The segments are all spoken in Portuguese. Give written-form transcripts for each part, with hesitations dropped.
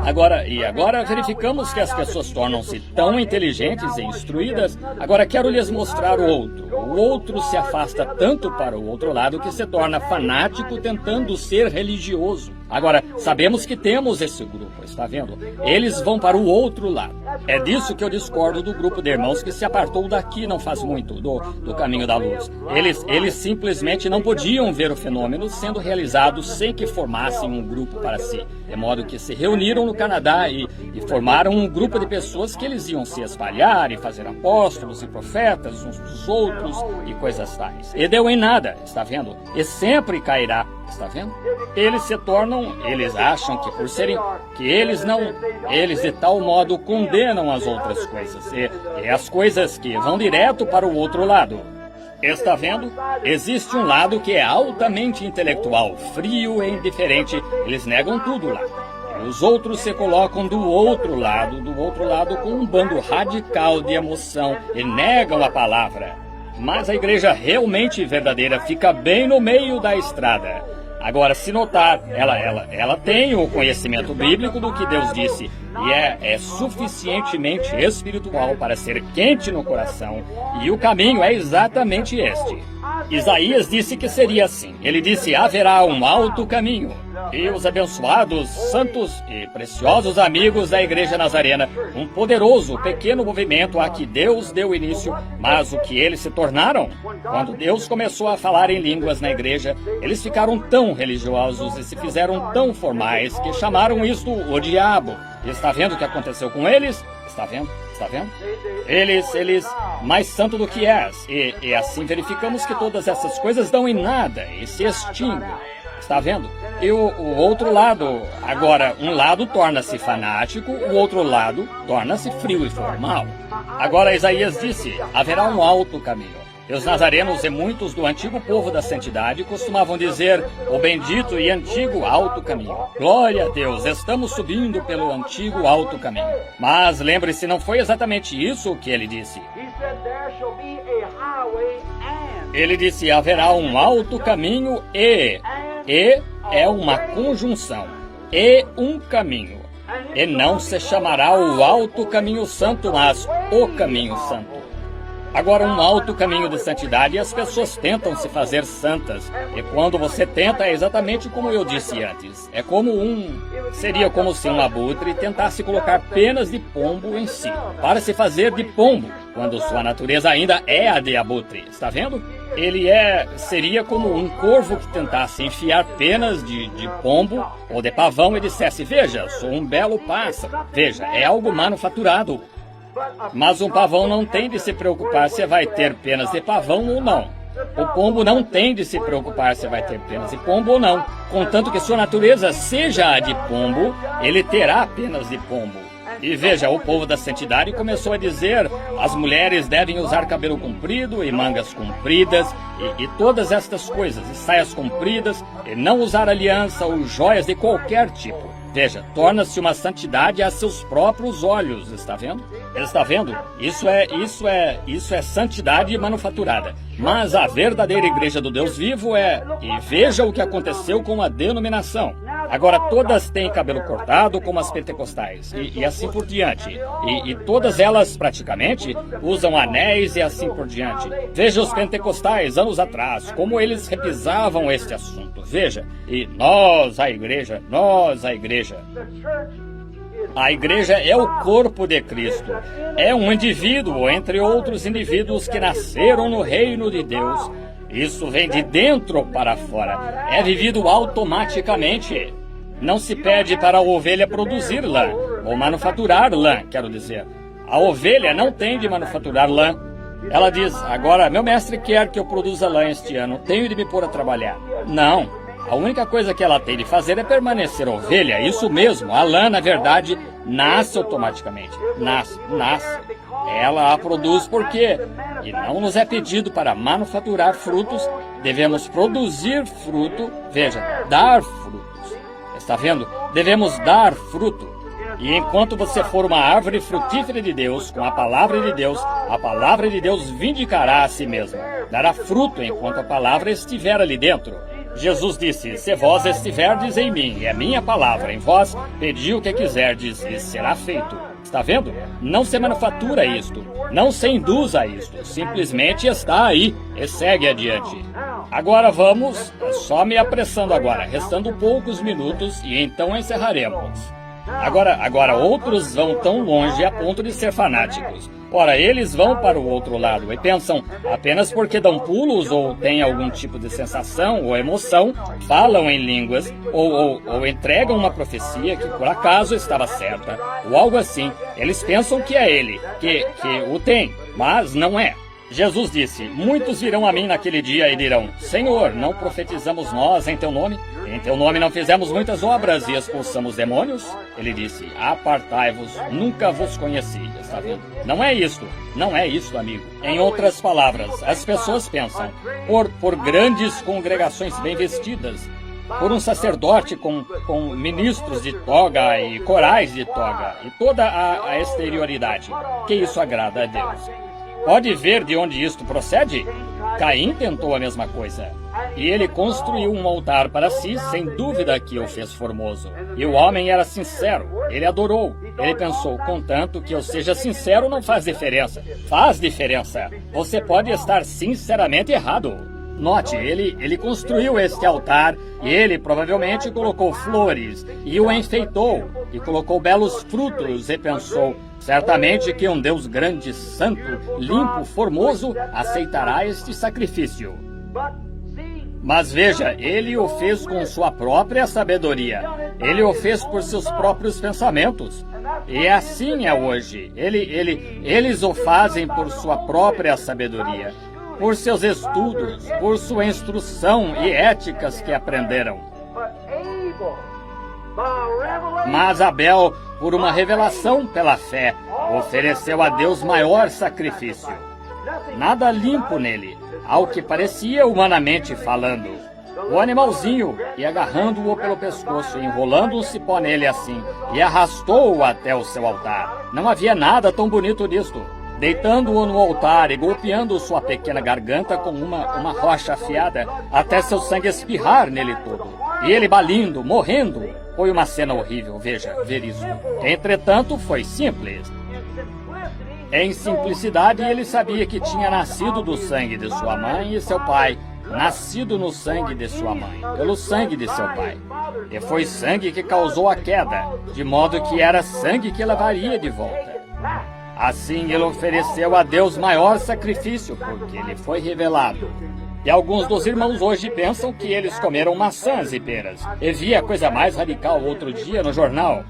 Agora verificamos que as pessoas tornam-se tão inteligentes e instruídas. Agora quero lhes mostrar o outro. O outro se afasta tanto para o outro lado que se torna fanático tentando ser religioso. Agora, sabemos que temos esse grupo, está vendo? Eles vão para o outro lado. É disso que eu discordo do grupo de irmãos que se apartou daqui não faz muito, do caminho da luz. Eles simplesmente não podiam ver o fenômeno sendo realizado sem que formassem um grupo para si. De modo que se reuniram no Canadá e formaram um grupo de pessoas que eles iam se espalhar e fazer apóstolos e profetas uns dos outros e coisas tais. E deu em nada, está vendo? E sempre cairá. Está vendo? Eles acham que por serem, que eles de tal modo condenam as outras coisas. E as coisas que vão direto para o outro lado. Está vendo? Existe um lado que é altamente intelectual, frio e indiferente. Eles negam tudo lá. E os outros se colocam do outro lado com um bando radical de emoção e negam a palavra. Mas a igreja realmente verdadeira fica bem no meio da estrada. Agora, se notar, ela tem o conhecimento bíblico do que Deus disse e é suficientemente espiritual para ser quente no coração, e o caminho é exatamente este. Isaías disse que seria assim. Ele disse: haverá um alto caminho. E os abençoados, santos e preciosos amigos da Igreja Nazarena, um poderoso, pequeno movimento a que Deus deu início, mas o que eles se tornaram? Quando Deus começou a falar em línguas na igreja, eles ficaram tão religiosos e se fizeram tão formais que chamaram isto o diabo. E está vendo o que aconteceu com eles? Está vendo? Está vendo? Eles mais santo do que és. E assim verificamos que todas essas coisas dão em nada e se extinguem. Está vendo? E o outro lado, agora, um lado torna-se fanático, o outro lado torna-se frio e formal. Agora Isaías disse: haverá um alto caminho. E os nazarenos e muitos do antigo povo da santidade costumavam dizer: o bendito e antigo alto caminho. Glória a Deus, estamos subindo pelo antigo alto caminho. Mas lembre-se, não foi exatamente isso que ele disse. Ele disse: haverá um alto caminho e é uma conjunção. E um caminho. E não se chamará o alto caminho santo, mas o caminho santo. Agora, um alto caminho de santidade, as pessoas tentam se fazer santas. E quando você tenta, é exatamente como eu disse antes. Seria como se um abutre tentasse colocar penas de pombo em si, para se fazer de pombo, quando sua natureza ainda é a de abutre. Está vendo? Seria como um corvo que tentasse enfiar penas de pombo ou de pavão e dissesse: veja, sou um belo pássaro. Veja, é algo manufaturado. Mas um pavão não tem de se preocupar se vai ter penas de pavão ou não. O pombo não tem de se preocupar se vai ter penas de pombo ou não. Contanto que sua natureza seja a de pombo, ele terá penas de pombo. E veja, o povo da santidade começou a dizer: as mulheres devem usar cabelo comprido e mangas compridas e todas estas coisas, e saias compridas, e não usar aliança ou joias de qualquer tipo. Veja, torna-se uma santidade a seus próprios olhos, está vendo? Está vendo? Isso é santidade manufaturada. Mas a verdadeira igreja do Deus vivo e veja o que aconteceu com a denominação. Agora todas têm cabelo cortado como as pentecostais e assim por diante. E todas elas praticamente usam anéis e assim por diante. Veja os pentecostais anos atrás, como eles repisavam este assunto. Veja, e nós a igreja. A igreja é o corpo de Cristo. É um indivíduo entre outros indivíduos que nasceram no reino de Deus. Isso vem de dentro para fora. É vivido automaticamente. Não se pede para a ovelha produzir lã, ou manufaturar lã, quero dizer. A ovelha não tem de manufaturar lã. Ela diz: agora, meu mestre quer que eu produza lã este ano, tenho de me pôr a trabalhar. Não. A única coisa que ela tem de fazer é permanecer ovelha. Isso mesmo, a lã, na verdade, nasce automaticamente. Nasce. Ela a produz porque, e não nos é pedido para manufaturar frutos, devemos produzir fruto, veja, dar frutos. Está vendo? Devemos dar fruto. E enquanto você for uma árvore frutífera de Deus, com a palavra de Deus vindicará a si mesma. Dará fruto enquanto a palavra estiver ali dentro. Jesus disse: se vós estiverdes em mim e a minha palavra em vós, pedi o que quiserdes e será feito. Está vendo? Não se manufatura isto, não se induz a isto, simplesmente está aí e segue adiante. Agora vamos, só me apressando agora, restando poucos minutos e então encerraremos. Agora outros vão tão longe a ponto de ser fanáticos. Ora, eles vão para o outro lado e pensam, apenas porque dão pulos ou têm algum tipo de sensação ou emoção, falam em línguas ou entregam uma profecia que por acaso estava certa, ou algo assim. Eles pensam que é ele, que o tem, mas não é. Jesus disse: muitos virão a mim naquele dia e dirão: Senhor, não profetizamos nós em teu nome? Em teu nome não fizemos muitas obras e expulsamos demônios? Ele disse: apartai-vos, nunca vos conheci. Está vendo? Não é isto, amigo. Em outras palavras, as pessoas pensam, por grandes congregações bem vestidas, por um sacerdote com ministros de toga e corais de toga e toda a exterioridade, que isso agrada a Deus. Pode ver de onde isto procede? Caim tentou a mesma coisa. E ele construiu um altar para si, sem dúvida que o fez formoso. E o homem era sincero, ele adorou. Ele pensou, contanto que eu seja sincero não faz diferença. Faz diferença. Você pode estar sinceramente errado. Note, ele construiu este altar e ele provavelmente colocou flores e o enfeitou e colocou belos frutos e pensou, certamente que um Deus grande, santo, limpo, formoso aceitará este sacrifício. Mas veja, ele o fez com sua própria sabedoria. Ele o fez por seus próprios pensamentos. E assim é hoje. Eles o fazem por sua própria sabedoria, por seus estudos, por sua instrução e éticas que aprenderam. Mas Abel, por uma revelação pela fé, ofereceu a Deus maior sacrifício. Nada limpo nele, ao que parecia humanamente falando. O animalzinho, e agarrando-o pelo pescoço, enrolando um cipó nele assim, e arrastou-o até o seu altar. Não havia nada tão bonito nisto. Deitando-o no altar e golpeando sua pequena garganta com uma rocha afiada, até seu sangue espirrar nele todo. E ele balindo, morrendo. Foi uma cena horrível, ver isso. Entretanto, foi simples. Em simplicidade, ele sabia que tinha nascido do sangue de sua mãe e seu pai, nascido no sangue de sua mãe, pelo sangue de seu pai. E foi sangue que causou a queda, de modo que era sangue que levaria de volta. Assim ele ofereceu a Deus maior sacrifício, porque lhe foi revelado. E alguns dos irmãos hoje pensam que eles comeram maçãs e peras. E vi a coisa mais radical outro dia no jornal.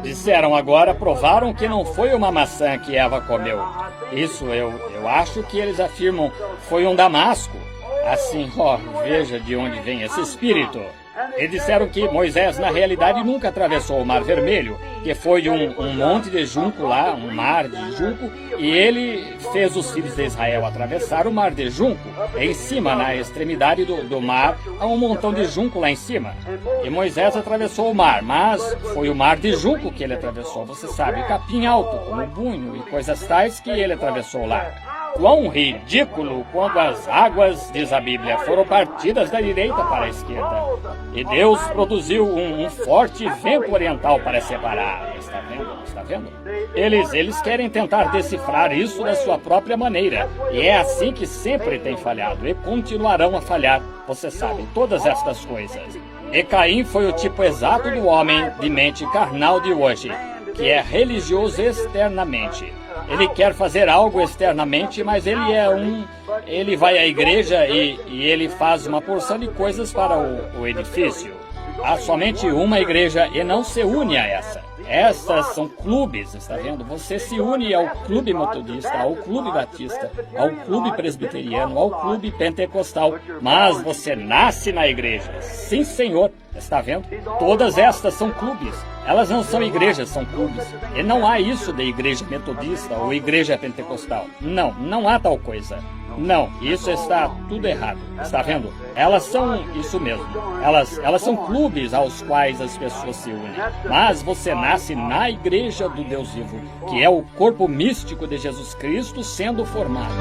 Disseram agora, provaram que não foi uma maçã que Eva comeu. Isso eu acho que eles afirmam foi um damasco. Assim, veja de onde vem esse espírito. E disseram que Moisés, na realidade, nunca atravessou o Mar Vermelho, que foi um monte de junco lá, um mar de junco, e ele fez os filhos de Israel atravessar o Mar de Junco. Em cima, na extremidade do mar, há um montão de junco lá em cima. E Moisés atravessou o mar, mas foi o Mar de Junco que ele atravessou, você sabe, capim alto, como bunho e coisas tais que ele atravessou lá. Quão ridículo quando as águas, diz a Bíblia, foram partidas da direita para a esquerda. E Deus produziu um forte vento oriental para separar. Está vendo? Eles querem tentar decifrar isso da sua própria maneira. E é assim que sempre tem falhado. E continuarão a falhar, você sabe, todas estas coisas. E Caim foi o tipo exato do homem de mente carnal de hoje, que é religioso externamente. Ele quer fazer algo externamente, mas ele vai à igreja e ele faz uma porção de coisas para o edifício. Há somente uma igreja e não se une a essa. Essas são clubes, está vendo? Você se une ao clube metodista, ao clube batista, ao clube presbiteriano, ao clube pentecostal, mas você nasce na igreja. Sim, Senhor, está vendo? Todas estas são clubes. Elas não são igrejas, são clubes. E não há isso de igreja metodista ou igreja pentecostal. Não há tal coisa. Não, isso está tudo errado. Está vendo? Elas são isso mesmo. Elas são clubes aos quais as pessoas se unem. Mas você nasce na igreja do Deus vivo, que é o corpo místico de Jesus Cristo sendo formado.